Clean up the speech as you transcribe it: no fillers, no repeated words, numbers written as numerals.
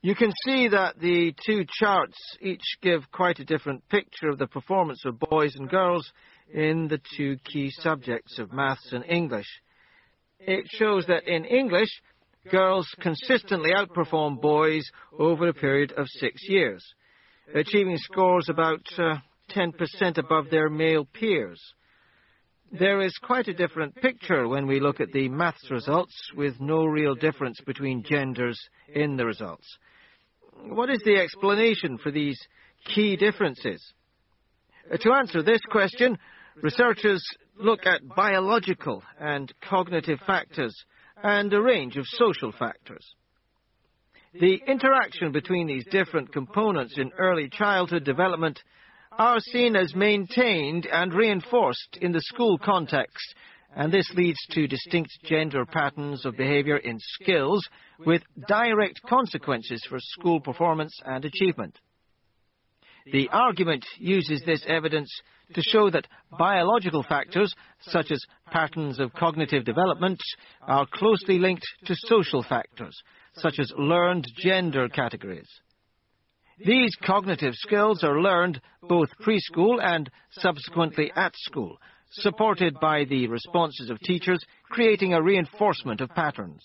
You can see that the two charts each give quite a different picture of the performance of boys and girls in the two key subjects of maths and English. It shows that in English, girls consistently outperform boys over a period of 6 years, achieving scores about 10% above their male peers. There is quite a different picture when we look at the maths results, with no real difference between genders in the results. What is the explanation for these key differences? To answer this question, researchers look at biological and cognitive factors and a range of social factors. The interaction between these different components in early childhood development are seen as maintained and reinforced in the school context, and this leads to distinct gender patterns of behavior in skills with direct consequences for school performance and achievement. The argument uses this evidence to show that biological factors, such as patterns of cognitive development, are closely linked to social factors, such as learned gender categories. These cognitive skills are learned both preschool and subsequently at school, supported by the responses of teachers, creating a reinforcement of patterns.